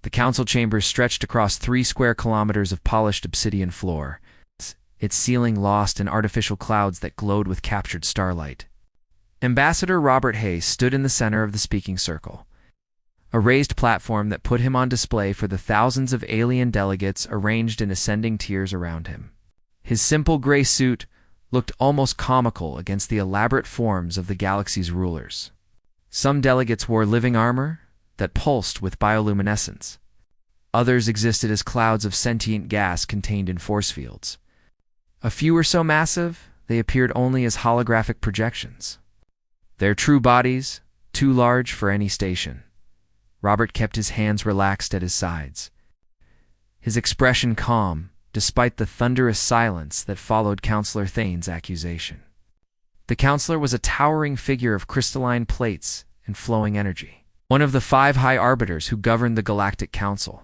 The council chambers stretched across 3 square kilometers of polished obsidian floor, its ceiling lost in artificial clouds that glowed with captured starlight. Ambassador Robert Hayes stood in the center of the speaking circle, a raised platform that put him on display for the thousands of alien delegates arranged in ascending tiers around him. His simple gray suit looked almost comical against the elaborate forms of the galaxy's rulers. Some delegates wore living armor that pulsed with bioluminescence. Others existed as clouds of sentient gas contained in force fields. A few were so massive, they appeared only as holographic projections. Their true bodies, too large for any station. Robert kept his hands relaxed at his sides, his expression calm, despite the thunderous silence that followed Counselor Thane's accusation. The counselor was a towering figure of crystalline plates and flowing energy, one of the 5 high arbiters who governed the Galactic Council.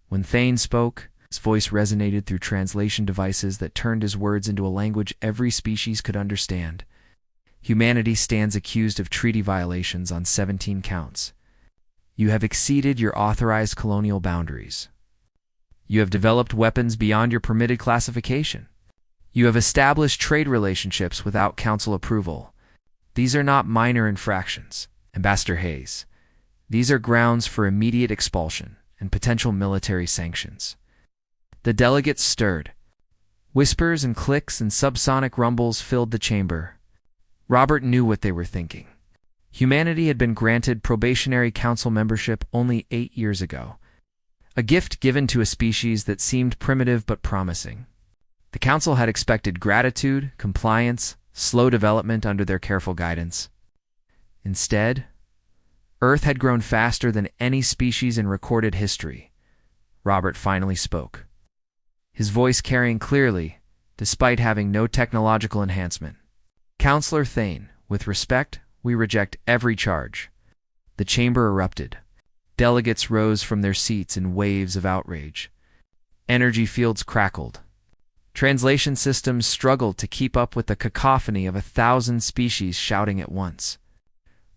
When Thane spoke, his voice resonated through translation devices that turned his words into a language every species could understand. Humanity stands accused of treaty violations on 17 counts. You have exceeded your authorized colonial boundaries. You have developed weapons beyond your permitted classification. You have established trade relationships without council approval. These are not minor infractions, Ambassador Hayes. These are grounds for immediate expulsion and potential military sanctions. The delegates stirred. Whispers and clicks and subsonic rumbles filled the chamber. Robert knew what they were thinking. Humanity had been granted probationary council membership only 8 years ago, a gift given to a species that seemed primitive but promising. The council had expected gratitude, compliance, slow development under their careful guidance. Instead, Earth had grown faster than any species in recorded history. Robert finally spoke, his voice carrying clearly, despite having no technological enhancement. Counselor Thane, with respect, we reject every charge. The chamber erupted. Delegates rose from their seats in waves of outrage. Energy fields crackled. Translation systems struggled to keep up with the cacophony of 1,000 species shouting at once.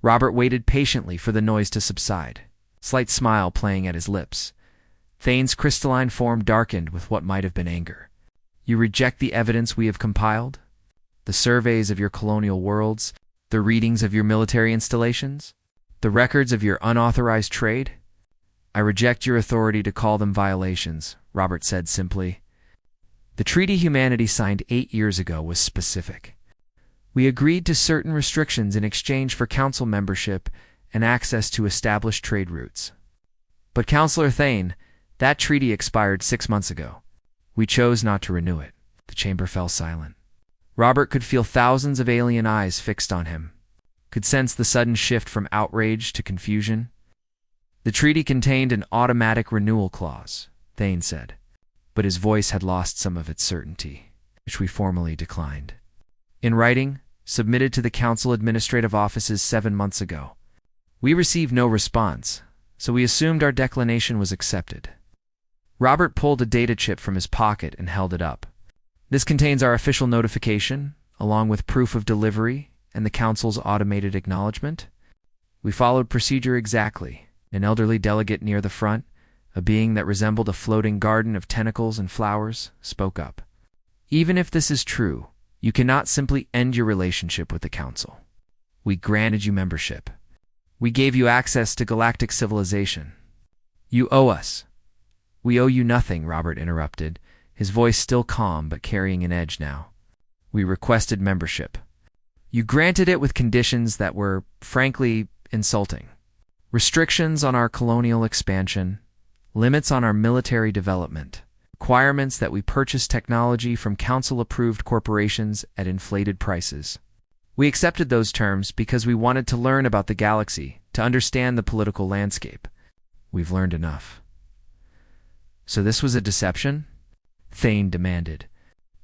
Robert waited patiently for the noise to subside, a slight smile playing at his lips. Thane's crystalline form darkened with what might have been anger. You reject the evidence we have compiled? The surveys of your colonial worlds? The readings of your military installations? The records of your unauthorized trade? I reject your authority to call them violations, Robert said simply. The treaty humanity signed 8 years ago was specific. We agreed to certain restrictions in exchange for council membership and access to established trade routes. But Counselor Thane, that treaty expired 6 months ago. We chose not to renew it. The chamber fell silent. Robert could feel thousands of alien eyes fixed on him, could sense the sudden shift from outrage to confusion. The treaty contained an automatic renewal clause, Thane said, but his voice had lost some of its certainty, which we formally declined. In writing, submitted to the council administrative offices 7 months ago. We received no response, so we assumed our declination was accepted. Robert pulled a data chip from his pocket and held it up. This contains our official notification, along with proof of delivery and the council's automated acknowledgement. We followed procedure exactly. An elderly delegate near the front, a being that resembled a floating garden of tentacles and flowers, spoke up. Even if this is true, you cannot simply end your relationship with the council. We granted you membership. We gave you access to galactic civilization. You owe us. We owe you nothing, Robert interrupted, his voice still calm but carrying an edge now. We requested membership. You granted it with conditions that were, frankly, insulting. Restrictions on our colonial expansion, limits on our military development, requirements that we purchase technology from council-approved corporations at inflated prices. We accepted those terms because we wanted to learn about the galaxy, to understand the political landscape. We've learned enough. So this was a deception? Thane demanded.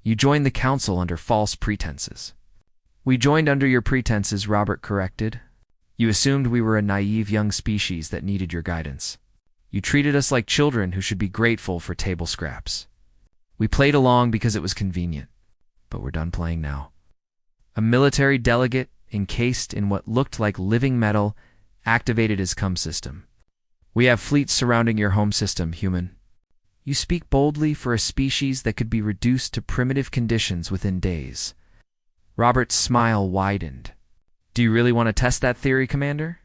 You joined the council under false pretenses. We joined under your pretenses, Robert corrected. You assumed we were a naive young species that needed your guidance. You treated us like children who should be grateful for table scraps. We played along because it was convenient, but we're done playing now. A military delegate, encased in what looked like living metal, activated his comm system. We have fleets surrounding your home system, human. You speak boldly for a species that could be reduced to primitive conditions within days. Robert's smile widened. Do you really want to test that theory, Commander?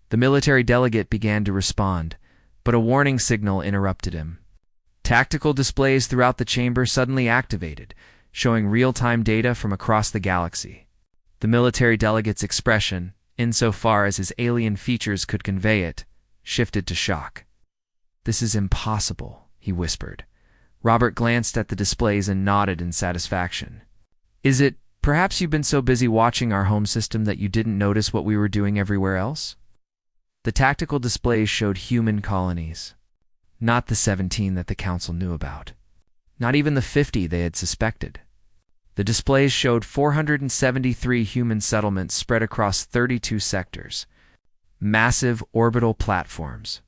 The military delegate began to respond, but a warning signal interrupted him. Tactical displays throughout the chamber suddenly activated, showing real-time data from across the galaxy. The military delegate's expression, insofar as his alien features could convey it, shifted to shock. This is impossible, he whispered. Robert glanced at the displays and nodded in satisfaction. Is it, perhaps you've been so busy watching our home system that you didn't notice what we were doing everywhere else? The tactical displays showed human colonies. Not the 17 that the Council knew about. Not even the 50 they had suspected. The displays showed 473 human settlements spread across 32 sectors. Massive orbital platforms.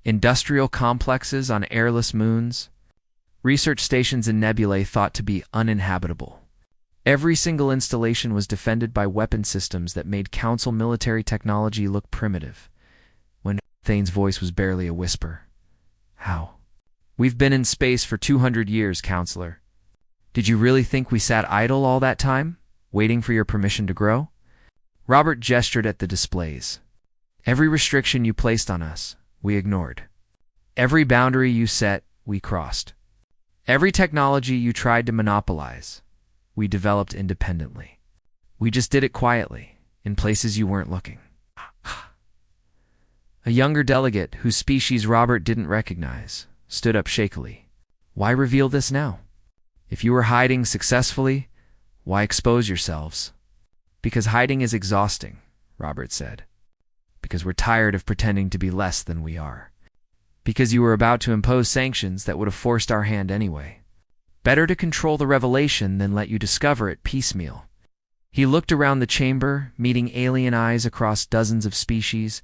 Industrial complexes on airless moons. Research stations in nebulae thought to be uninhabitable. Every single installation was defended by weapon systems that made Council military technology look primitive. When Thane's voice was barely a whisper. How? We've been in space for 200 years, Counselor. Did you really think we sat idle all that time, waiting for your permission to grow? Robert gestured at the displays. Every restriction you placed on us, we ignored. Every boundary you set, we crossed. Every technology you tried to monopolize, we developed independently. We just did it quietly, in places you weren't looking. A younger delegate, whose species Robert didn't recognize, stood up shakily. Why reveal this now? If you were hiding successfully, why expose yourselves? Because hiding is exhausting, Robert said. Because we're tired of pretending to be less than we are. Because you were about to impose sanctions that would have forced our hand anyway. Better to control the revelation than let you discover it piecemeal. He looked around the chamber, meeting alien eyes across dozens of species.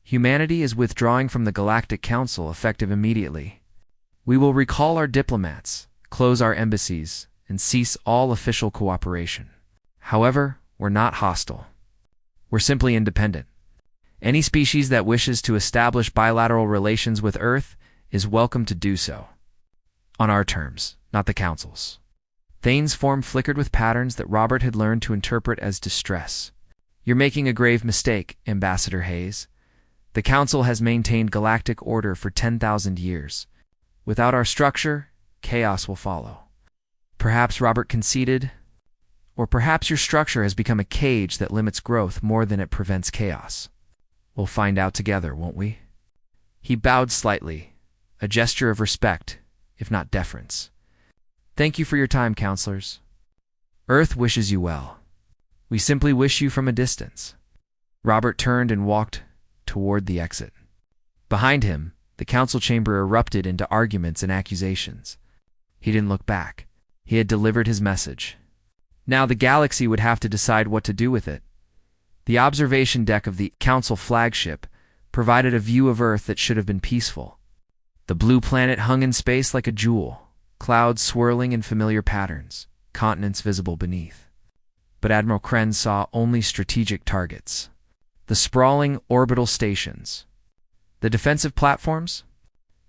Humanity is withdrawing from the Galactic Council effective immediately. We will recall our diplomats, close our embassies, and cease all official cooperation. However, we're not hostile. We're simply independent. Any species that wishes to establish bilateral relations with Earth is welcome to do so. On our terms, not the Council's. Thane's form flickered with patterns that Robert had learned to interpret as distress. You're making a grave mistake, Ambassador Hayes. The Council has maintained galactic order for 10,000 years. Without our structure, chaos will follow. Perhaps Robert conceded, or perhaps your structure has become a cage that limits growth more than it prevents chaos. We'll find out together, won't we? He bowed slightly, a gesture of respect, if not deference. Thank you for your time, counselors. Earth wishes you well. We simply wish you from a distance. Robert turned and walked toward the exit. Behind him, the council chamber erupted into arguments and accusations. He didn't look back. He had delivered his message. Now the galaxy would have to decide what to do with it. The observation deck of the council flagship provided a view of Earth that should have been peaceful. The blue planet hung in space like a jewel, clouds swirling in familiar patterns, continents visible beneath. But Admiral Krenz saw only strategic targets. The sprawling orbital stations. The defensive platforms.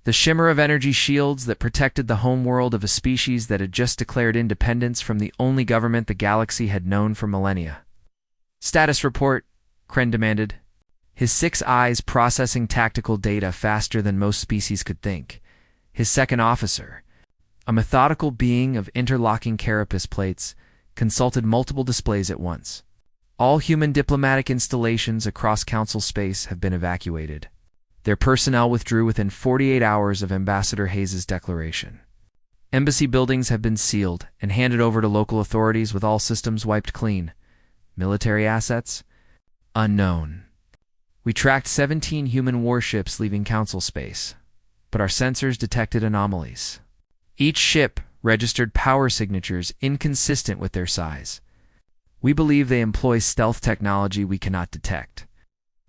The shimmer of energy shields that protected the homeworld of a species that had just declared independence from the only government the galaxy had known for millennia. Status report, Kren demanded, his 6 eyes processing tactical data faster than most species could think. His second officer, a methodical being of interlocking carapace plates, consulted multiple displays at once. All human diplomatic installations across council space have been evacuated. Their personnel withdrew within 48 hours of Ambassador Hayes' declaration. Embassy buildings have been sealed and handed over to local authorities with all systems wiped clean. Military assets? Unknown. We tracked 17 human warships leaving council space, but our sensors detected anomalies. Each ship registered power signatures inconsistent with their size. We believe they employ stealth technology we cannot detect.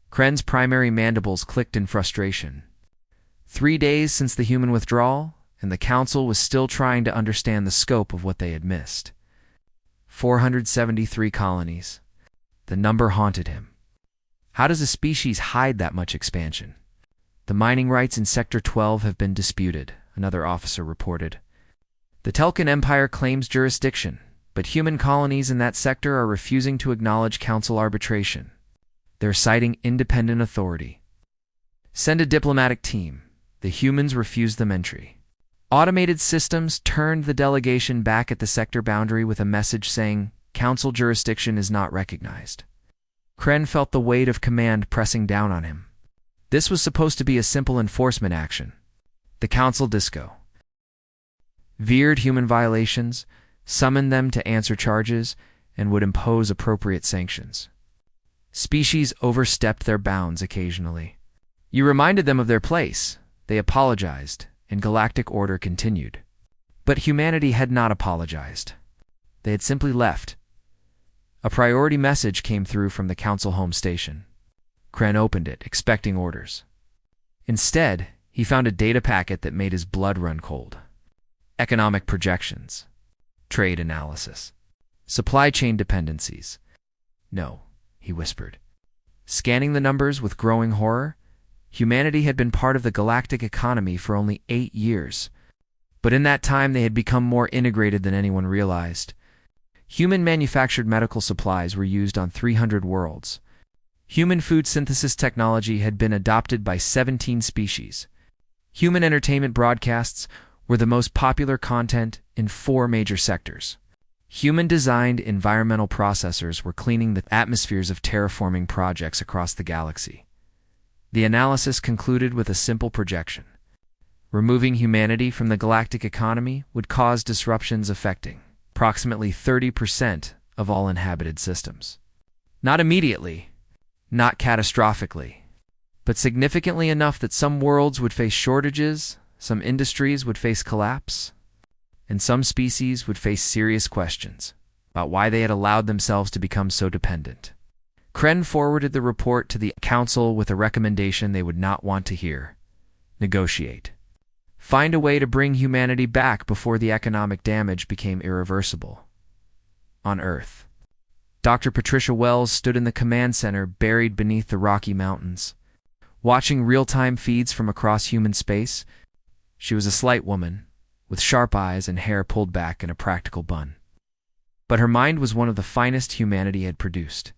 Kren's primary mandibles clicked in frustration. 3 days since the human withdrawal, and the council was still trying to understand the scope of what they had missed. 473 colonies. The number haunted him. How does a species hide that much expansion? The mining rights in Sector 12 have been disputed, another officer reported. The Telkan Empire claims jurisdiction, but human colonies in that sector are refusing to acknowledge council arbitration. They're citing independent authority. Send a diplomatic team. The humans refused them entry. Automated systems turned the delegation back at the sector boundary with a message saying, "Council jurisdiction is not recognized." Kren felt the weight of command pressing down on him. This was supposed to be a simple enforcement action. The Council Disco veered human violations, summoned them to answer charges, and would impose appropriate sanctions. Species overstepped their bounds occasionally. You reminded them of their place. They apologized, and galactic order continued. But humanity had not apologized. They had simply left. A priority message came through from the Council home station. Kren opened it, expecting orders. Instead, he found a data packet that made his blood run cold. Economic projections. Trade analysis. Supply chain dependencies. No, he whispered. Scanning the numbers with growing horror, humanity had been part of the galactic economy for only 8 years. But in that time, they had become more integrated than anyone realized. Human-manufactured medical supplies were used on 300 worlds. Human food synthesis technology had been adopted by 17 species. Human entertainment broadcasts were the most popular content in 4 major sectors. Human-designed environmental processors were cleaning the atmospheres of terraforming projects across the galaxy. The analysis concluded with a simple projection. Removing humanity from the galactic economy would cause disruptions affecting approximately 30% of all inhabited systems. Not immediately, not catastrophically, but significantly enough that some worlds would face shortages, some industries would face collapse, and some species would face serious questions about why they had allowed themselves to become so dependent. Kren forwarded the report to the Council with a recommendation they would not want to hear. Negotiate. Find a way to bring humanity back before the economic damage became irreversible. On Earth, Dr. Patricia Wells stood in the command center buried beneath the Rocky Mountains. Watching real-time feeds from across human space, she was a slight woman, with sharp eyes and hair pulled back in a practical bun. But her mind was one of the finest humanity had produced.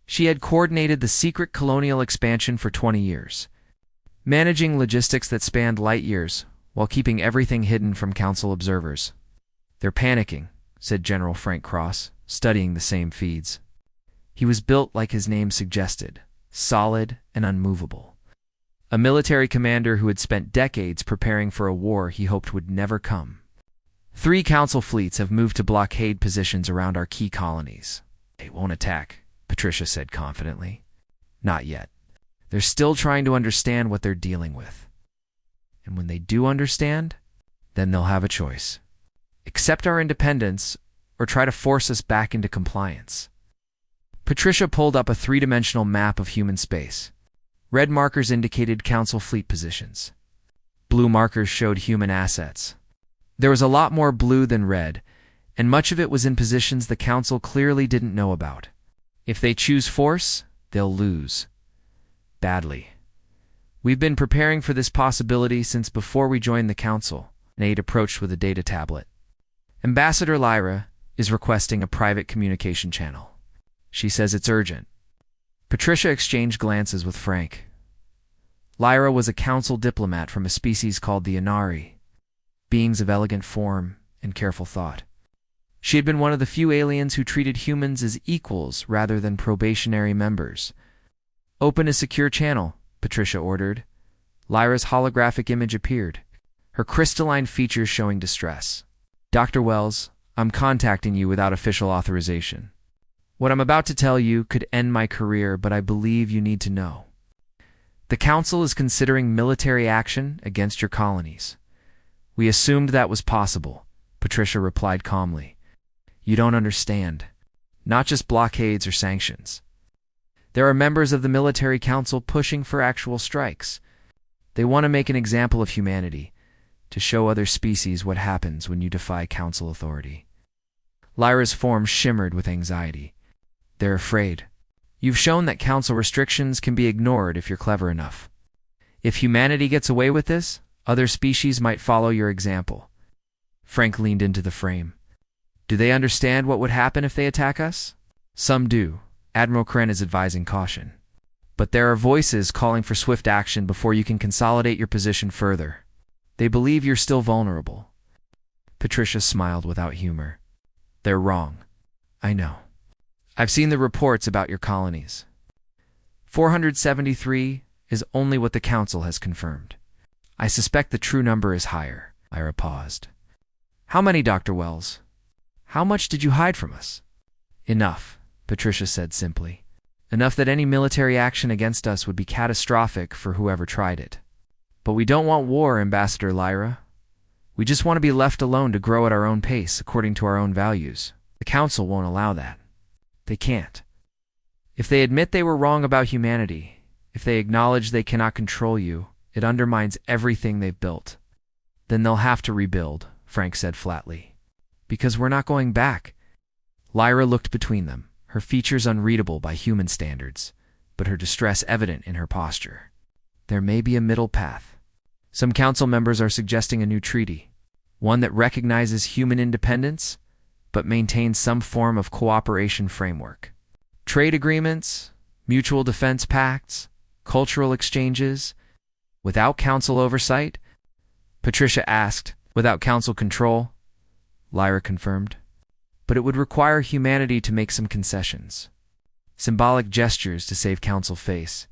She had coordinated the secret colonial expansion for 20 years, managing logistics that spanned light years while keeping everything hidden from Council observers. "They're panicking," said General Frank Cross, studying the same feeds. He was built like his name suggested, solid and unmovable. A military commander who had spent decades preparing for a war he hoped would never come. 3 Council fleets have moved to blockade positions around our key colonies. They won't attack, Patricia said confidently. Not yet. They're still trying to understand what they're dealing with. And when they do understand, then they'll have a choice. Accept our independence or try to force us back into compliance. Patricia pulled up a 3-dimensional map of human space. Red markers indicated Council fleet positions. Blue markers showed human assets. There was a lot more blue than red, and much of it was in positions the Council clearly didn't know about. If they choose force, they'll lose. Badly. We've been preparing for this possibility since before we joined the Council. Nate approached with a data tablet. Ambassador Lyra is requesting a private communication channel. She says it's urgent. Patricia exchanged glances with Frank. Lyra was a Council diplomat from a species called the Inari, beings of elegant form and careful thought. She had been one of the few aliens who treated humans as equals rather than probationary members. "Open a secure channel," Patricia ordered. Lyra's holographic image appeared, her crystalline features showing distress. "Dr. Wells, I'm contacting you without official authorization. What I'm about to tell you could end my career, but I believe you need to know. The Council is considering military action against your colonies." "We assumed that was possible," Patricia replied calmly. "You don't understand. Not just blockades or sanctions. There are members of the military council pushing for actual strikes. They want to make an example of humanity, to show other species what happens when you defy council authority." Lyra's form shimmered with anxiety. "They're afraid. You've shown that council restrictions can be ignored if you're clever enough. If humanity gets away with this, other species might follow your example. Frank leaned into the frame. Do they understand what would happen if they attack us? Some do. Admiral Kren is advising caution. But there are voices calling for swift action before you can consolidate your position further. They believe you're still vulnerable. Patricia smiled without humor. They're wrong. I know. I've seen the reports about your colonies. 473 is only what the Council has confirmed. I suspect the true number is higher. Lyra paused. How many, Dr. Wells? How much did you hide from us? Enough, Patricia said simply. Enough that any military action against us would be catastrophic for whoever tried it. But we don't want war, Ambassador Lyra. We just want to be left alone to grow at our own pace, according to our own values. The Council won't allow that. They can't. If they admit they were wrong about humanity, if they acknowledge they cannot control you, it undermines everything they've built. Then they'll have to rebuild, Frank said flatly. Because we're not going back. Lyra looked between them, her features unreadable by human standards, but her distress evident in her posture. There may be a middle path. Some council members are suggesting a new treaty, one that recognizes human independence, but maintains some form of cooperation framework. Trade agreements, mutual defense pacts, cultural exchanges, without council oversight? Patricia asked. Without council control? Lyra confirmed. But it would require humanity to make some concessions. Symbolic gestures to save council face.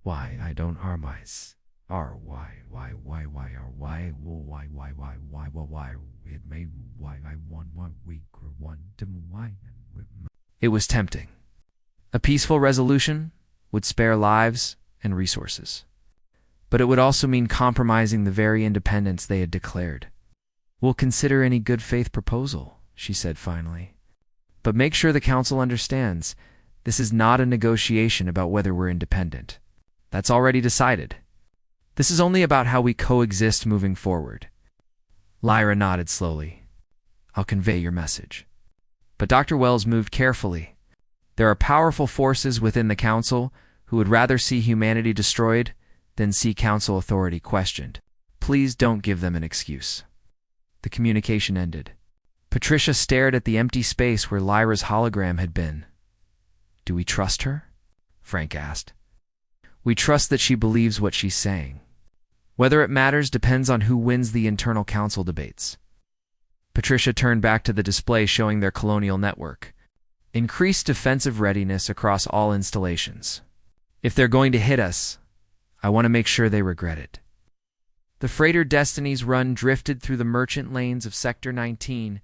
Why I don't harm eyes. Why it may why I want what we want to why. It was tempting. A peaceful resolution would spare lives and resources. But it would also mean compromising the very independence they had declared. We'll consider any good faith proposal, she said finally. But make sure the council understands this is not a negotiation about whether we're independent. That's already decided. This is only about how we coexist moving forward. Lyra nodded slowly. I'll convey your message. But Dr. Wells moved carefully. There are powerful forces within the Council who would rather see humanity destroyed than see Council authority questioned. Please don't give them an excuse. The communication ended. Patricia stared at the empty space where Lyra's hologram had been. Do we trust her? Frank asked. We trust that she believes what she's saying. Whether it matters depends on who wins the internal council debates. Patricia turned back to the display showing their colonial network. Increased defensive readiness across all installations. If they're going to hit us, I want to make sure they regret it. The freighter Destiny's Run drifted through the merchant lanes of Sector 19.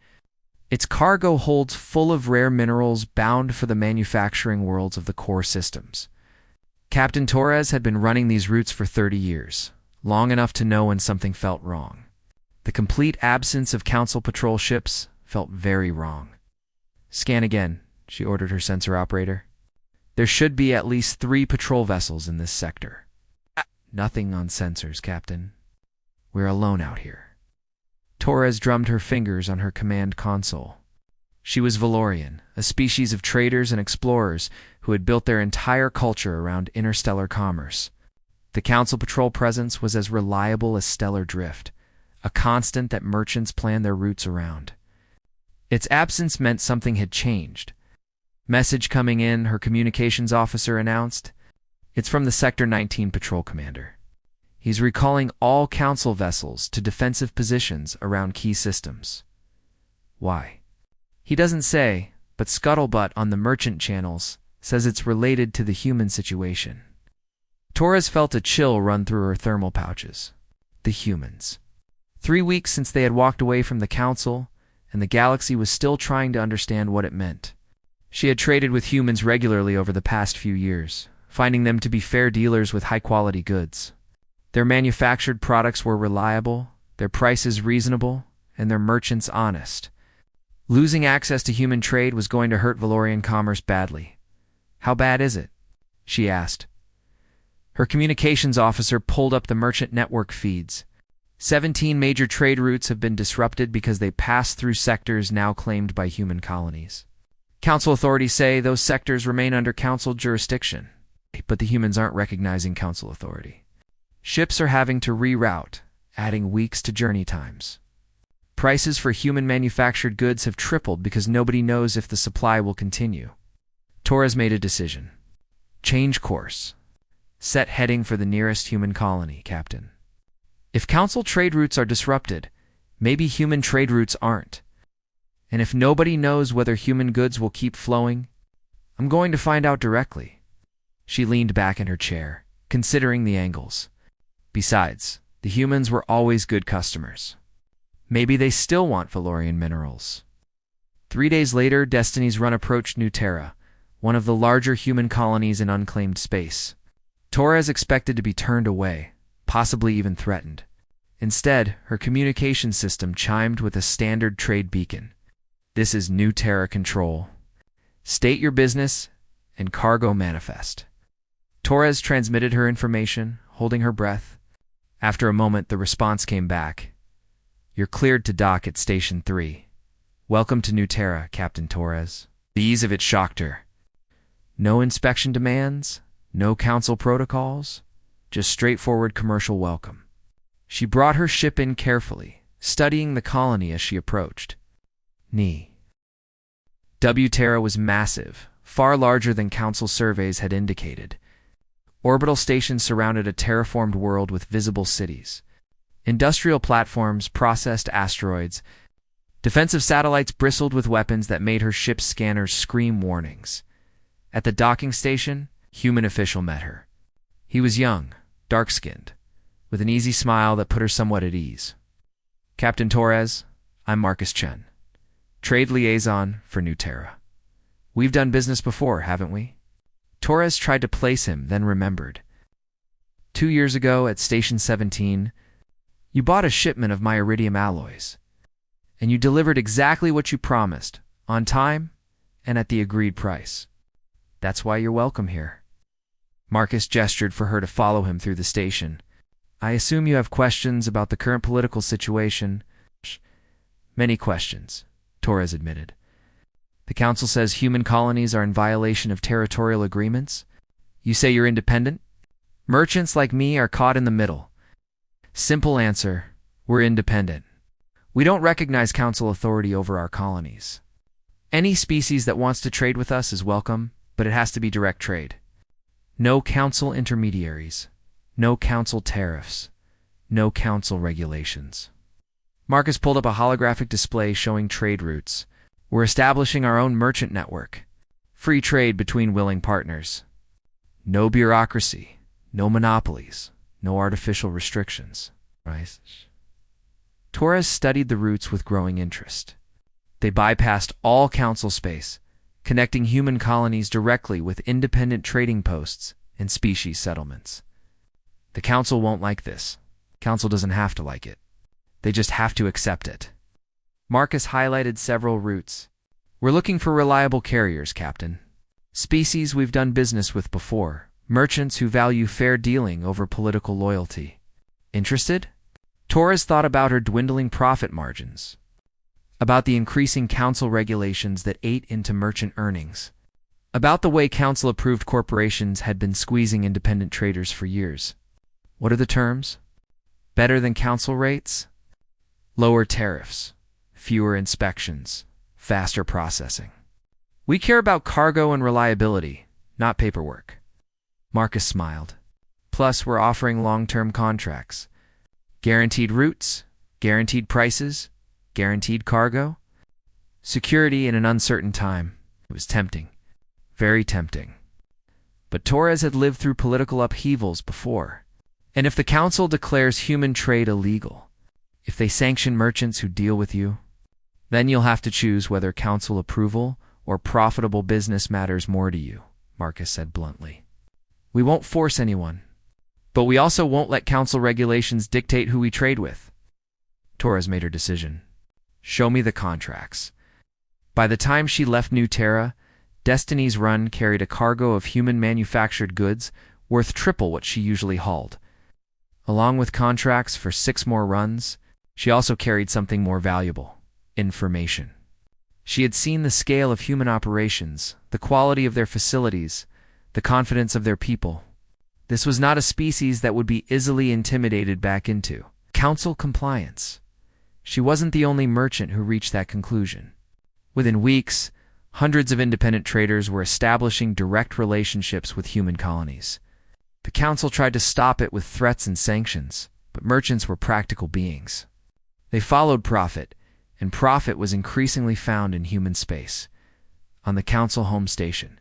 Its cargo holds full of rare minerals bound for the manufacturing worlds of the core systems. Captain Torres had been running these routes for 30 years, long enough to know when something felt wrong. The complete absence of council patrol ships felt very wrong. Scan again, she ordered her sensor operator. There should be at least 3 patrol vessels in this sector. Nothing on sensors, Captain. We're alone out here. Torres drummed her fingers on her command console. She was Valorian, a species of traders and explorers who had built their entire culture around interstellar commerce. The Council Patrol presence was as reliable as stellar drift, a constant that merchants planned their routes around. Its absence meant something had changed. Message coming in, her communications officer announced. It's from the Sector 19 Patrol Commander. He's recalling all Council vessels to defensive positions around key systems. Why? He doesn't say, but scuttlebutt on the merchant channels says it's related to the human situation. Torres felt a chill run through her thermal pouches. The humans. 3 weeks since they had walked away from the Council, and the galaxy was still trying to understand what it meant. She had traded with humans regularly over the past few years, finding them to be fair dealers with high-quality goods. Their manufactured products were reliable, their prices reasonable, and their merchants honest. Losing access to human trade was going to hurt Valorian commerce badly. "How bad is it?" she asked. Her communications officer pulled up the merchant network feeds. 17 major trade routes have been disrupted because they pass through sectors now claimed by human colonies. Council authorities say those sectors remain under Council jurisdiction, but the humans aren't recognizing Council authority. Ships are having to reroute, adding weeks to journey times. Prices for human-manufactured goods have tripled because nobody knows if the supply will continue. Torres made a decision. Change course. Set heading for the nearest human colony, Captain. If Council trade routes are disrupted, maybe human trade routes aren't. And if nobody knows whether human goods will keep flowing, I'm going to find out directly. She leaned back in her chair, considering the angles. Besides, the humans were always good customers. Maybe they still want Valorian minerals. 3 days later, Destiny's Run approached New Terra, one of the larger human colonies in unclaimed space. Torres expected to be turned away, possibly even threatened. Instead, her communication system chimed with a standard trade beacon. "This is New Terra Control. State your business and cargo manifest." Torres transmitted her information, holding her breath. After a moment, the response came back. "You're cleared to dock at Station 3. Welcome to New Terra, Captain Torres." The ease of it shocked her. No inspection demands, no council protocols, just straightforward commercial welcome. She brought her ship in carefully, studying the colony as she approached. W Terra was massive, far larger than council surveys had indicated. Orbital stations surrounded a terraformed world with visible cities. Industrial platforms processed asteroids. Defensive satellites bristled with weapons that made her ship's scanners scream warnings. At the docking station, a human official met her. He was young, dark-skinned, with an easy smile that put her somewhat at ease. "Captain Torres, I'm Marcus Chen, trade liaison for New Terra. We've done business before, haven't we?" Torres tried to place him, then remembered. 2 years ago at Station 17, you bought a shipment of my iridium alloys, and you delivered exactly what you promised, on time and at the agreed price. That's why you're welcome here. Marcus gestured for her to follow him through the station. "I assume you have questions about the current political situation." "Many questions," Torres admitted. "The Council says human colonies are in violation of territorial agreements. You say you're independent? Merchants like me are caught in the middle. Simple answer, we're independent. We don't recognize Council authority over our colonies. Any species that wants to trade with us is welcome, but it has to be direct trade. No Council intermediaries, no Council tariffs, no Council regulations." Marcus pulled up a holographic display showing trade routes. "We're establishing our own merchant network. Free trade between willing partners. No bureaucracy, no monopolies, no artificial restrictions." Right? Torres studied the routes with growing interest. They bypassed all Council space, connecting human colonies directly with independent trading posts and species settlements. The Council won't like this. Council doesn't have to like it. They just have to accept it. Marcus highlighted several routes. "We're looking for reliable carriers, Captain. Species we've done business with before. Merchants who value fair dealing over political loyalty. Interested?" Torres thought about her dwindling profit margins, about the increasing Council regulations that ate into merchant earnings, about the way Council-approved corporations had been squeezing independent traders for years. "What are the terms?" "Better than Council rates? Lower tariffs, fewer inspections, faster processing. We care about cargo and reliability, not paperwork." Marcus smiled. "Plus, we're offering long-term contracts. Guaranteed routes, guaranteed prices, guaranteed cargo. Security in an uncertain time." It was tempting. Very tempting. But Torres had lived through political upheavals before. And if the Council declares human trade illegal, if they sanction merchants who deal with you, Then you'll have to choose whether council approval or profitable business matters more to you, Marcus said bluntly. We won't force anyone, but we also won't let council regulations dictate who we trade with. Torres made her decision. Show me the contracts. By the time she left New Terra, Destiny's Run carried a cargo of human-manufactured goods worth triple what she usually hauled. Along with contracts for 6 more runs, she also carried something more valuable: information. She had seen the scale of human operations, the quality of their facilities, the confidence of their people. This was not a species that would be easily intimidated back into council compliance. She wasn't the only merchant who reached that conclusion. Within weeks, hundreds of independent traders were establishing direct relationships with human colonies. The council tried to stop it with threats and sanctions, but merchants were practical beings. They followed profit, and profit was increasingly found in human space. On the council home station,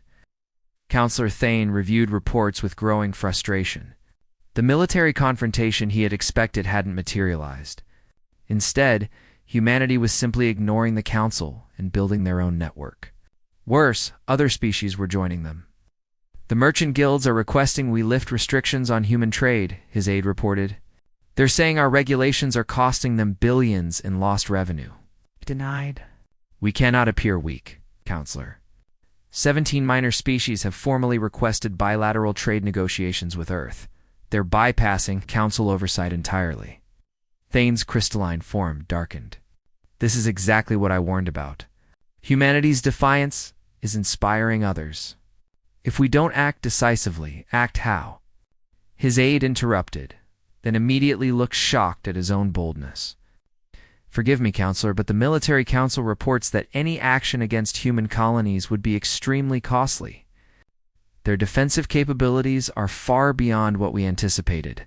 Councillor Thane reviewed reports with growing frustration. The military confrontation he had expected hadn't materialized. Instead, humanity was simply ignoring the council and building their own network. Worse, other species were joining them. The merchant guilds are requesting we lift restrictions on human trade, his aide reported. They're saying our regulations are costing them billions in lost revenue. Denied. We cannot appear weak, Counselor. 17 minor species have formally requested bilateral trade negotiations with Earth. They're bypassing council oversight entirely. Thane's crystalline form darkened. This is exactly what I warned about. Humanity's defiance is inspiring others. If we don't act decisively, act how? His aide interrupted, then immediately looked shocked at his own boldness. Forgive me, Counselor, but the Military Council reports that any action against human colonies would be extremely costly. Their defensive capabilities are far beyond what we anticipated,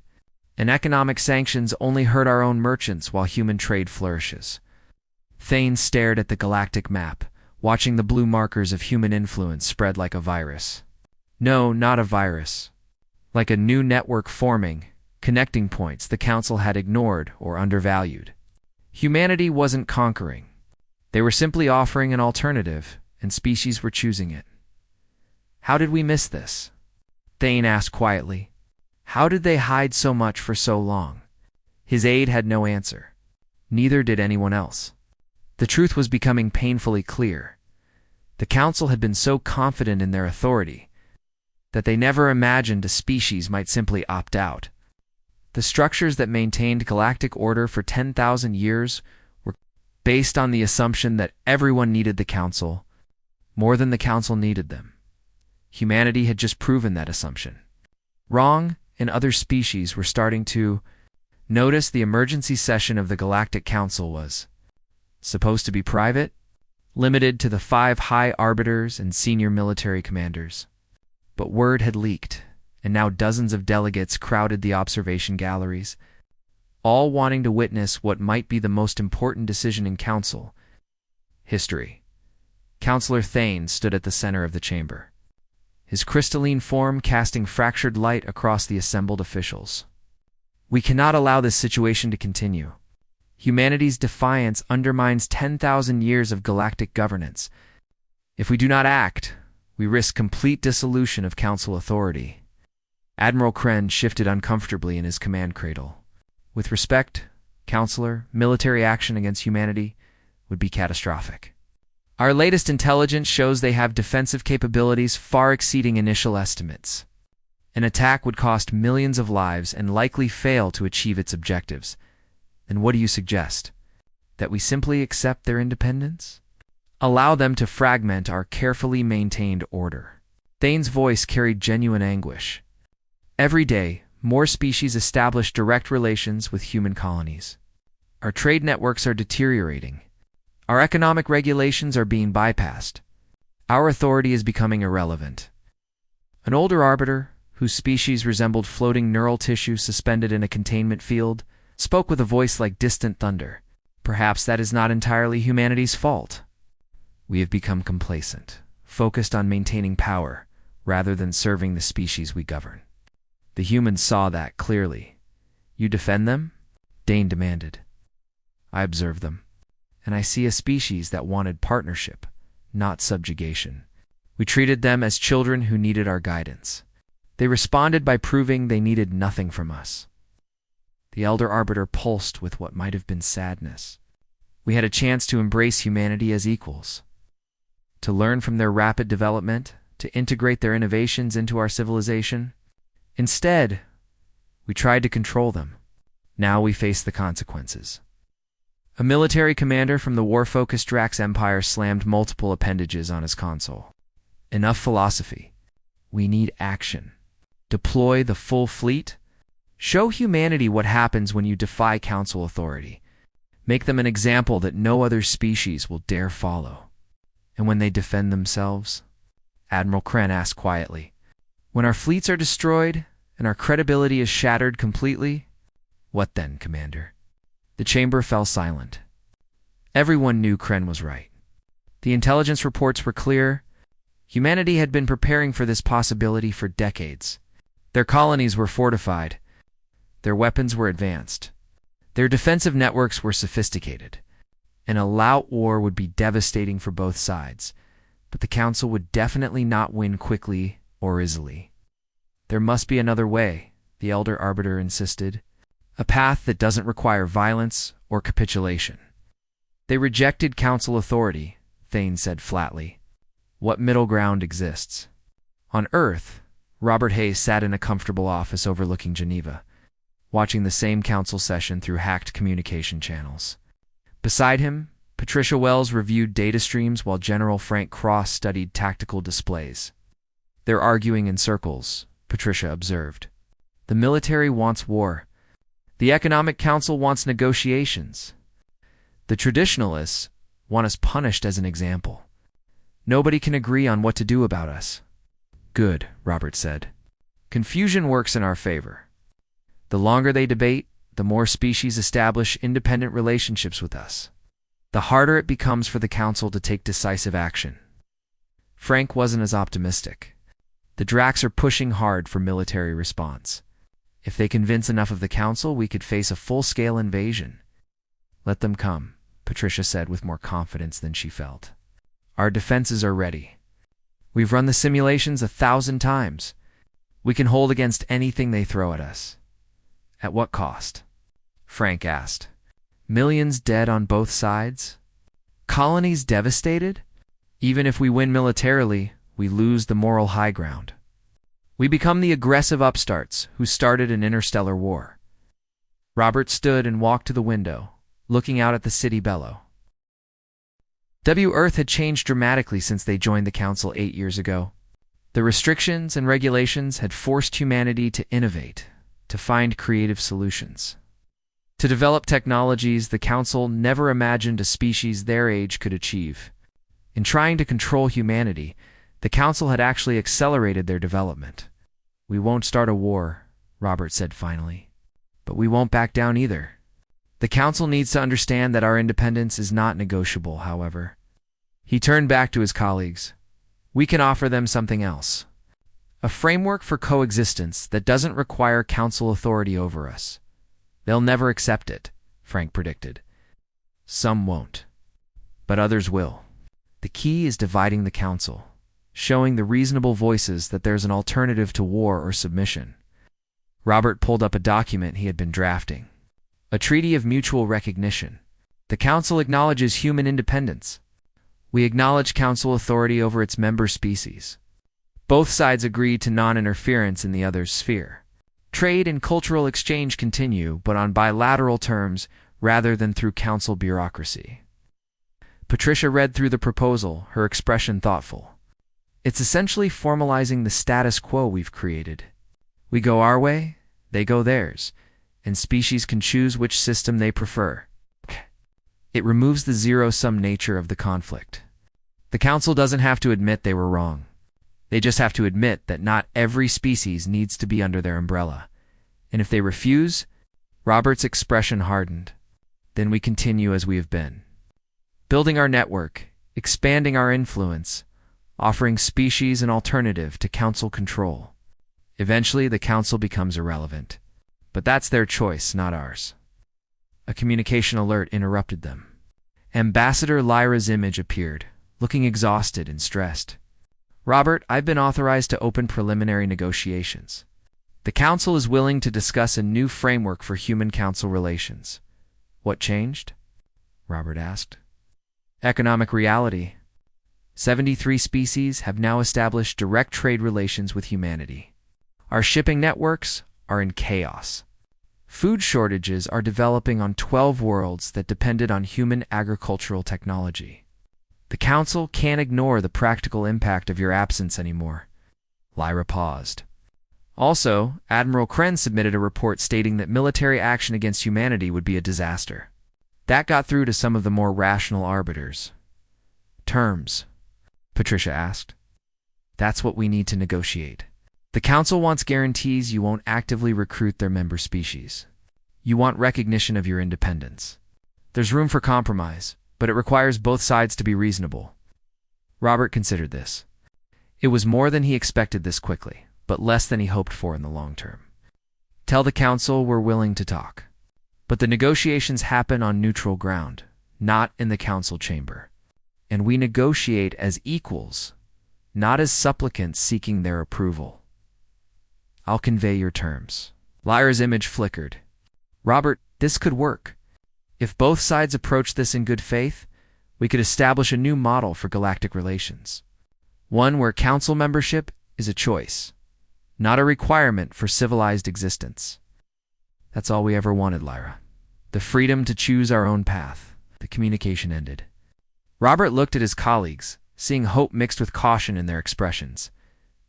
and economic sanctions only hurt our own merchants while human trade flourishes. Thane stared at the galactic map, watching the blue markers of human influence spread like a virus. No, not a virus. Like a new network forming, connecting points the Council had ignored or undervalued. Humanity wasn't conquering. They were simply offering an alternative, and species were choosing it. How did we miss this? Thane asked quietly. How did they hide so much for so long? His aide had no answer. Neither did anyone else. The truth was becoming painfully clear. The Council had been so confident in their authority that they never imagined a species might simply opt out. The structures that maintained galactic order for 10,000 years were based on the assumption that everyone needed the Council more than the Council needed them. Humanity had just proven that assumption wrong, and other species were starting to notice. The emergency session of the Galactic Council was supposed to be private, limited to the 5 high arbiters and senior military commanders. But word had leaked, and now dozens of delegates crowded the observation galleries, all wanting to witness what might be the most important decision in Council history. Councillor Thane stood at the center of the chamber, his crystalline form casting fractured light across the assembled officials. We cannot allow this situation to continue. Humanity's defiance undermines 10,000 years of galactic governance. If we do not act, we risk complete dissolution of Council authority. Admiral Kren shifted uncomfortably in his command cradle. With respect, Counselor, military action against humanity would be catastrophic. Our latest intelligence shows they have defensive capabilities far exceeding initial estimates. An attack would cost millions of lives and likely fail to achieve its objectives. Then what do you suggest? That we simply accept their independence? Allow them to fragment our carefully maintained order. Thane's voice carried genuine anguish. Every day, more species establish direct relations with human colonies. Our trade networks are deteriorating. Our economic regulations are being bypassed. Our authority is becoming irrelevant. An older arbiter, whose species resembled floating neural tissue suspended in a containment field, spoke with a voice like distant thunder. Perhaps that is not entirely humanity's fault. We have become complacent, focused on maintaining power rather than serving the species we govern. The humans saw that clearly. You defend them? Dane demanded. I observe them. and I see a species that wanted partnership, not subjugation. We treated them as children who needed our guidance. They responded by proving they needed nothing from us. The Elder Arbiter pulsed with what might have been sadness. We had a chance to embrace humanity as equals, to learn from their rapid development, to integrate their innovations into our civilization. Instead, we tried to control them. Now we face the consequences. A military commander from the war-focused Drax Empire slammed multiple appendages on his console. Enough philosophy. We need action. Deploy the full fleet. Show humanity what happens when you defy council authority. Make them an example that no other species will dare follow. And when they defend themselves, Admiral Kren asked quietly, when our fleets are destroyed and our credibility is shattered completely, what then, Commander? The chamber fell silent. Everyone knew Kren was right. The intelligence reports were clear. Humanity had been preparing for this possibility for decades. Their colonies were fortified. Their weapons were advanced. Their defensive networks were sophisticated. An all-out war would be devastating for both sides, but the Council would definitely not win quickly or easily. There must be another way, the Elder Arbiter insisted, a path that doesn't require violence or capitulation. They rejected Council authority, Thane said flatly. What middle ground exists? On Earth, Robert Hayes sat in a comfortable office overlooking Geneva, watching the same council session through hacked communication channels. Beside him, Patricia Wells reviewed data streams while General Frank Cross studied tactical displays. They're arguing in circles, Patricia observed. The military wants war. The Economic Council wants negotiations. The traditionalists want us punished as an example. Nobody can agree on what to do about us. Good, Robert said. Confusion works in our favor. The longer they debate, the more species establish independent relationships with us. The harder it becomes for the Council to take decisive action. Frank wasn't as optimistic. The Dracs are pushing hard for military response. If they convince enough of the Council, we could face a full-scale invasion. Let them come, Patricia said with more confidence than she felt. Our defenses are ready. We've run the simulations 1,000 times. We can hold against anything they throw at us. At what cost? Frank asked. Millions dead on both sides? Colonies devastated? Even if we win militarily, we lose the moral high ground. We become the aggressive upstarts who started an interstellar war. Robert stood and walked to the window, looking out at the city below. Earth had changed dramatically since they joined the Council 8 years ago. The restrictions and regulations had forced humanity to innovate, to find creative solutions. To develop technologies the Council never imagined a species their age could achieve. In trying to control humanity, the Council had actually accelerated their development. We won't start a war, Robert said finally. But we won't back down either. The Council needs to understand that our independence is not negotiable, however. He turned back to his colleagues. We can offer them something else. A framework for coexistence that doesn't require Council authority over us. They'll never accept it, Frank predicted. Some won't, but others will. The key is dividing the Council, showing the reasonable voices that there's an alternative to war or submission. Robert pulled up a document he had been drafting. A treaty of mutual recognition. The Council acknowledges human independence. We acknowledge Council authority over its member species. Both sides agree to non-interference in the other's sphere. Trade and cultural exchange continue, but on bilateral terms rather than through Council bureaucracy. Patricia read through the proposal, her expression thoughtful. It's essentially formalizing the status quo we've created. We go our way, they go theirs, and species can choose which system they prefer. It removes the zero-sum nature of the conflict. The Council doesn't have to admit they were wrong. They just have to admit that not every species needs to be under their umbrella. And if they refuse, Robert's expression hardened. Then we continue as we have been. Building our network, expanding our influence, offering species an alternative to Council control. Eventually, the Council becomes irrelevant. But that's their choice, not ours. A communication alert interrupted them. Ambassador Lyra's image appeared, looking exhausted and stressed. Robert, I've been authorized to open preliminary negotiations. The Council is willing to discuss a new framework for human-council relations. What changed? Robert asked. Economic reality. 73 species have now established direct trade relations with humanity. Our shipping networks are in chaos. Food shortages are developing on 12 worlds that depended on human agricultural technology. The Council can't ignore the practical impact of your absence anymore. Lyra paused. Also, Admiral Kren submitted a report stating that military action against humanity would be a disaster. That got through to some of the more rational arbiters. Terms, Patricia asked. That's what we need to negotiate. The Council wants guarantees you won't actively recruit their member species. You want recognition of your independence. There's room for compromise, but it requires both sides to be reasonable. Robert considered this. It was more than he expected this quickly, but less than he hoped for in the long term. Tell the Council we're willing to talk. But the negotiations happen on neutral ground, not in the Council chamber. And we negotiate as equals, not as supplicants seeking their approval. I'll convey your terms. Lyra's image flickered. Robert, this could work. If both sides approach this in good faith, we could establish a new model for galactic relations. One where Council membership is a choice, not a requirement for civilized existence. That's all we ever wanted, Lyra. The freedom to choose our own path. The communication ended. Robert looked at his colleagues, seeing hope mixed with caution in their expressions.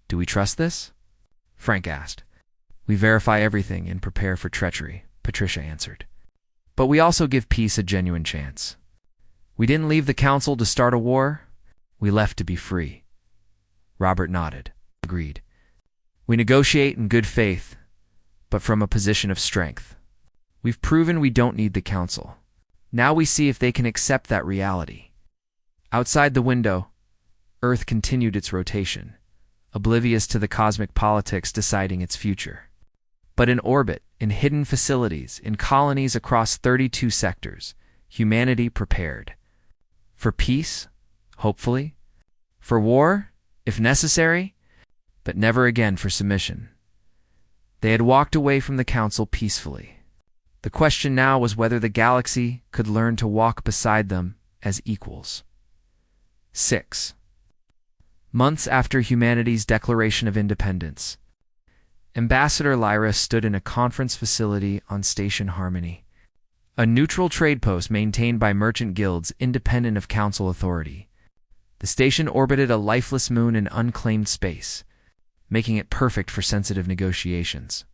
Do we trust this? Frank asked. We verify everything and prepare for treachery, Patricia answered. But we also give peace a genuine chance. We didn't leave the Council to start a war. We left to be free. Robert nodded. Agreed. We negotiate in good faith, but from a position of strength. We've proven we don't need the Council. Now we see if they can accept that reality. Outside the window, Earth continued its rotation, oblivious to the cosmic politics deciding its future. But in orbit, in hidden facilities, in colonies across 32 sectors, humanity prepared. For peace, hopefully. For war, if necessary, but never again for submission. They had walked away from the Council peacefully. The question now was whether the galaxy could learn to walk beside them as equals. 6. Months after humanity's Declaration of Independence, Ambassador Lyra stood in a conference facility on Station Harmony, a neutral trade post maintained by merchant guilds independent of Council authority. The station orbited a lifeless moon in unclaimed space, making it perfect for sensitive negotiations.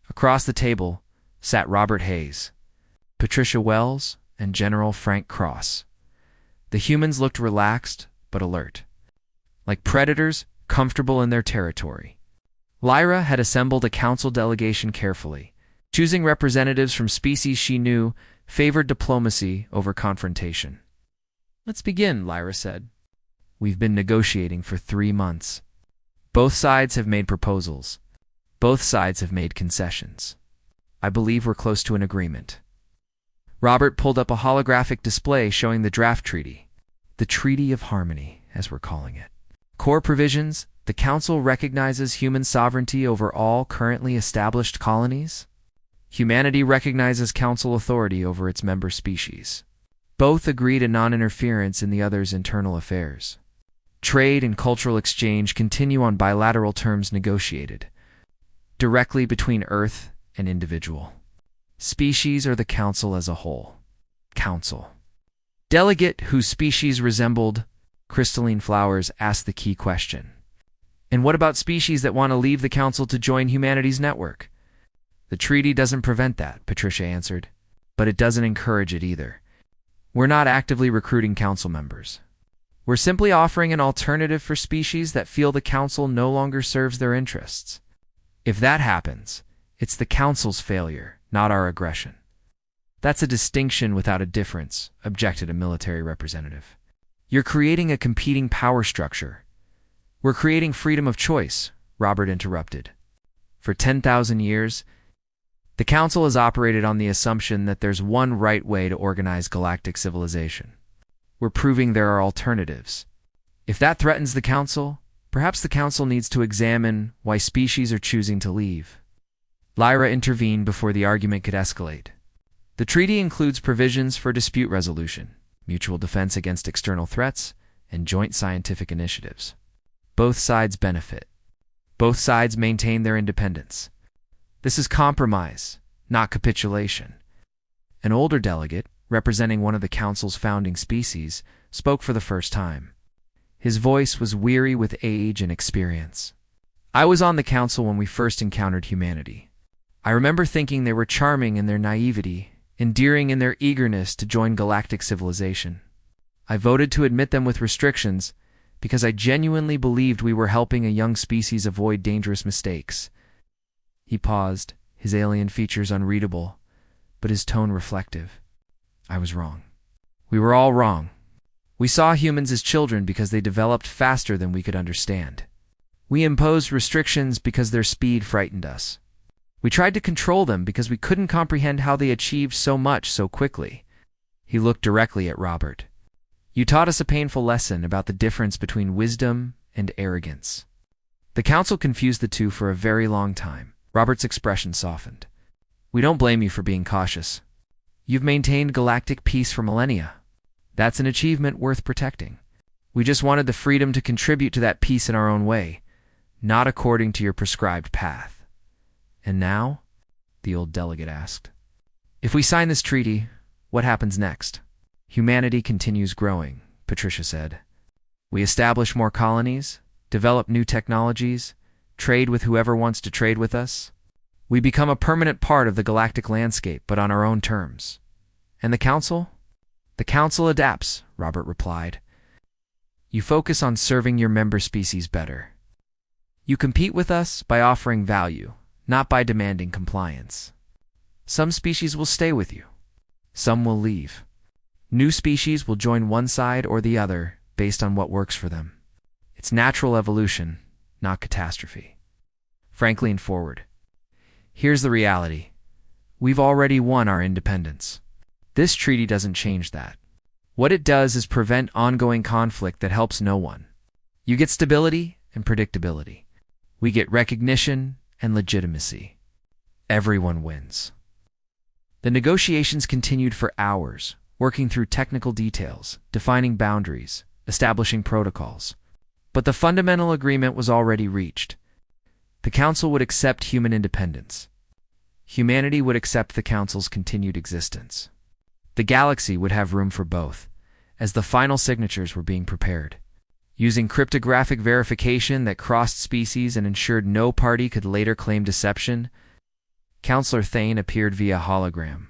Across the table sat Robert Hayes, Patricia Wells, and General Frank Cross. The humans looked relaxed but alert, like predators comfortable in their territory. Lyra had assembled a Council delegation carefully, choosing representatives from species she knew favored diplomacy over confrontation. Let's begin, Lyra said. We've been negotiating for 3 months. Both sides have made proposals. Both sides have made concessions. I believe we're close to an agreement. Robert pulled up a holographic display showing the draft treaty. The Treaty of Harmony, as we're calling it. Core provisions: the Council recognizes human sovereignty over all currently established colonies. Humanity recognizes Council authority over its member species. Both agree to non-interference in the other's internal affairs. Trade and cultural exchange continue on bilateral terms negotiated, directly between Earth and individual. Species or the Council as a whole. Council. Delegate whose species resembled crystalline flowers asked the key question. And what about species that want to leave the Council to join humanity's network? The treaty doesn't prevent that, Patricia answered, but it doesn't encourage it either. We're not actively recruiting Council members. We're simply offering an alternative for species that feel the Council no longer serves their interests. If that happens, it's the Council's failure, not our aggression. That's a distinction without a difference, objected a military representative. You're creating a competing power structure. We're creating freedom of choice, Robert interrupted. For 10,000 years, The Council has operated on the assumption that there's one right way to organize galactic civilization. We're proving there are alternatives. If that threatens the Council, perhaps the Council needs to examine why species are choosing to leave. Lyra intervened before the argument could escalate. The treaty includes provisions for dispute resolution, mutual defense against external threats, and joint scientific initiatives. Both sides benefit. Both sides maintain their independence. This is compromise, not capitulation. An older delegate, representing one of the Council's founding species, spoke for the first time. His voice was weary with age and experience. I was on the Council when we first encountered humanity. I remember thinking they were charming in their naivety, endearing in their eagerness to join galactic civilization. I voted to admit them with restrictions because I genuinely believed we were helping a young species avoid dangerous mistakes. He paused, his alien features unreadable, but his tone reflective. I was wrong. We were all wrong. We saw humans as children because they developed faster than we could understand. We imposed restrictions because their speed frightened us. We tried to control them because we couldn't comprehend how they achieved so much so quickly. He looked directly at Robert. You taught us a painful lesson about the difference between wisdom and arrogance. The Council confused the two for a very long time. Robert's expression softened. We don't blame you for being cautious. You've maintained galactic peace for millennia. That's an achievement worth protecting. We just wanted the freedom to contribute to that peace in our own way, not according to your prescribed path. And now? The old delegate asked. If we sign this treaty, what happens next? Humanity continues growing, Patricia said. We establish more colonies, develop new technologies, trade with whoever wants to trade with us. We become a permanent part of the galactic landscape, but on our own terms. And the Council? The Council adapts, Robert replied. You focus on serving your member species better. You compete with us by offering value, not by demanding compliance. Some species will stay with you. Some will leave. New species will join one side or the other based on what works for them. It's natural evolution, not catastrophe. Frank leaned forward. Here's the reality. We've already won our independence. This treaty doesn't change that. What it does is prevent ongoing conflict that helps no one. You get stability and predictability. We get recognition and legitimacy. Everyone wins. The negotiations continued for hours, working through technical details, defining boundaries, establishing protocols. But the fundamental agreement was already reached. The Council would accept human independence. Humanity would accept the Council's continued existence. The galaxy would have room for both, as the final signatures were being prepared. Using cryptographic verification that crossed species and ensured no party could later claim deception, Counselor Thane appeared via hologram.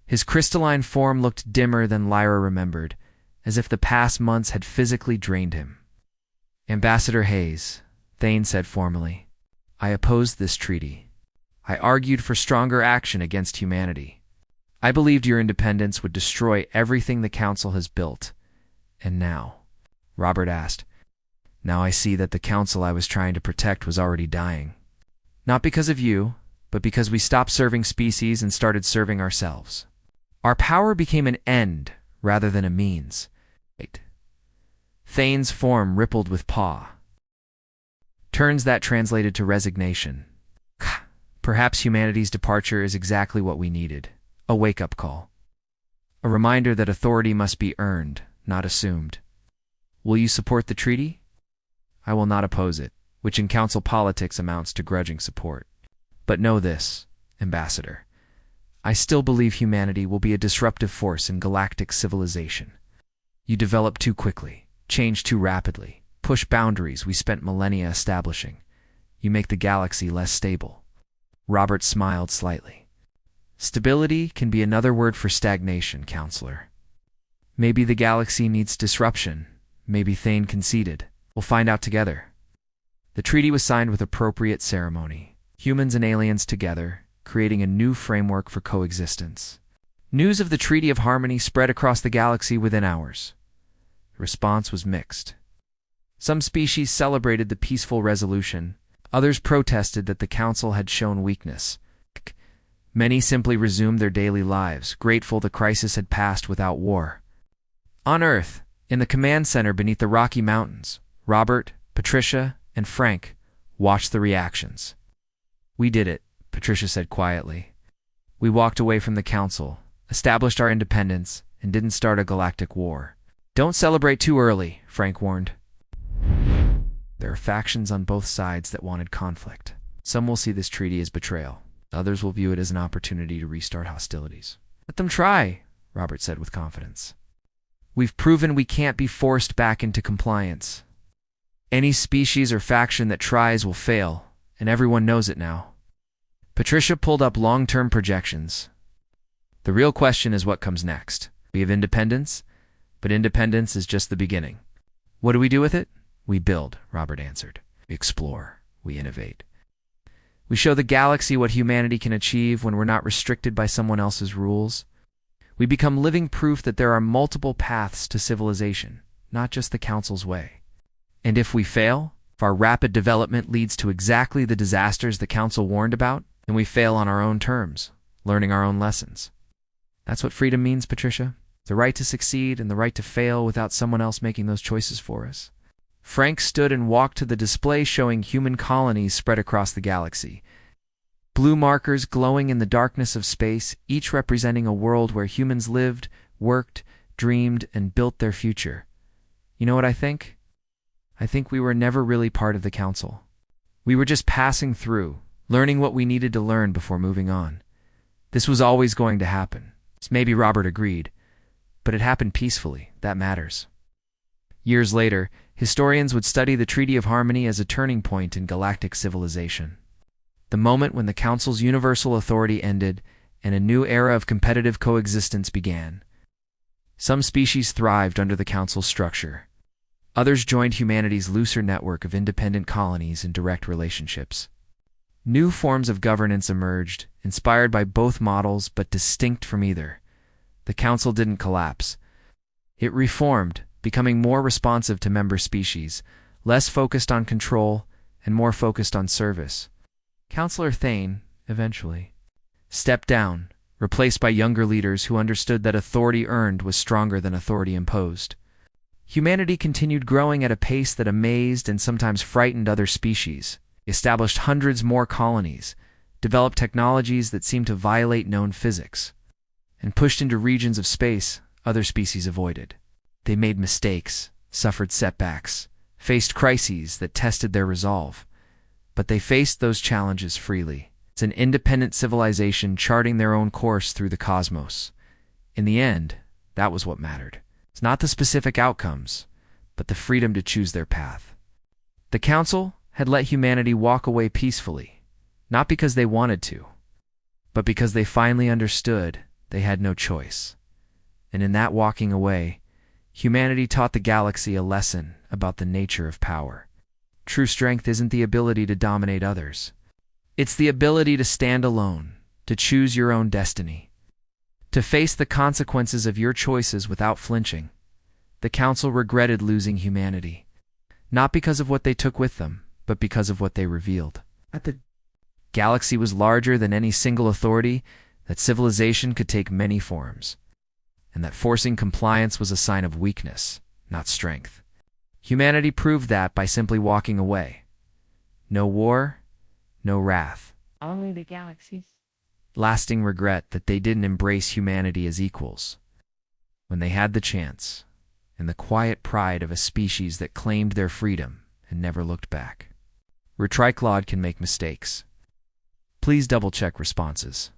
His crystalline form looked dimmer than Lyra remembered, as if the past months had physically drained him. Ambassador Hayes, Thane said formally, I opposed this treaty. I argued for stronger action against humanity. I believed your independence would destroy everything the Council has built. And now, Robert asked, now I see that the Council I was trying to protect was already dying. Not because of you, but because we stopped serving species and started serving ourselves. Our power became an end rather than a means. Thane's form rippled with paw. Turns that translated to resignation. Perhaps humanity's departure is exactly what we needed. A wake-up call. A reminder that authority must be earned, not assumed. Will you support the treaty? I will not oppose it, which in Council politics amounts to grudging support. But know this, Ambassador. I still believe humanity will be a disruptive force in galactic civilization. You develop too quickly, change too rapidly, push boundaries we spent millennia establishing. You make the galaxy less stable. Robert smiled slightly. Stability can be another word for stagnation, Counselor. Maybe the galaxy needs disruption. Maybe Thane conceded. We'll find out together. The treaty was signed with appropriate ceremony. Humans and aliens together, creating a new framework for coexistence. News of the Treaty of Harmony spread across the galaxy within hours. The response was mixed. Some species celebrated the peaceful resolution. Others protested that the Council had shown weakness. Many simply resumed their daily lives, grateful the crisis had passed without war. On Earth, in the command center beneath the Rocky Mountains, Robert, Patricia, and Frank watched the reactions. "We did it," Patricia said quietly. "We walked away from the council, established our independence, and didn't start a galactic war." "Don't celebrate too early," Frank warned. "There are factions on both sides that wanted conflict. Some will see this treaty as betrayal. Others will view it as an opportunity to restart hostilities." "Let them try," Robert said with confidence. "We've proven we can't be forced back into compliance. Any species or faction that tries will fail, and everyone knows it now." Patricia pulled up long-term projections. "The real question is what comes next. We have independence, but independence is just the beginning. What do we do with it? We build," Robert answered. "We explore. We innovate. We show the galaxy what humanity can achieve when we're not restricted by someone else's rules. We become living proof that there are multiple paths to civilization, not just the Council's way. And if we fail, if our rapid development leads to exactly the disasters the Council warned about, then we fail on our own terms, learning our own lessons. That's what freedom means, Patricia. The right to succeed and the right to fail without someone else making those choices for us." Frank stood and walked to the display showing human colonies spread across the galaxy. Blue markers glowing in the darkness of space, each representing a world where humans lived, worked, dreamed, and built their future. "You know what I think? I think we were never really part of the Council. We were just passing through, learning what we needed to learn before moving on. This was always going to happen." Maybe Robert agreed, but it happened peacefully. That matters. Years later, historians would study the Treaty of Harmony as a turning point in galactic civilization. The moment when the Council's universal authority ended and a new era of competitive coexistence began. Some species thrived under the Council's structure. Others joined humanity's looser network of independent colonies and direct relationships. New forms of governance emerged, inspired by both models but distinct from either. The Council didn't collapse. It reformed, becoming more responsive to member species, less focused on control and more focused on service. Councillor Thane, eventually, stepped down, replaced by younger leaders who understood that authority earned was stronger than authority imposed. Humanity continued growing at a pace that amazed and sometimes frightened other species, established hundreds more colonies, developed technologies that seemed to violate known physics, and pushed into regions of space other species avoided. They made mistakes, suffered setbacks, faced crises that tested their resolve, but they faced those challenges freely. It's an independent civilization charting their own course through the cosmos. In the end, that was what mattered. It's not the specific outcomes, but the freedom to choose their path. The Council had let humanity walk away peacefully, not because they wanted to, but because they finally understood they had no choice. And in that walking away, humanity taught the galaxy a lesson about the nature of power. True strength isn't the ability to dominate others. It's the ability to stand alone, to choose your own destiny, to face the consequences of your choices without flinching. The Council regretted losing humanity, not because of what they took with them, but because of what they revealed. The galaxy was larger than any single authority, that civilization could take many forms, and that forcing compliance was a sign of weakness, not strength. Humanity proved that by simply walking away. No war, no wrath. Only the galaxies. Lasting regret that they didn't embrace humanity as equals when they had the chance, and the quiet pride of a species that claimed their freedom and never looked back. Retriclod can make mistakes. Please double-check responses.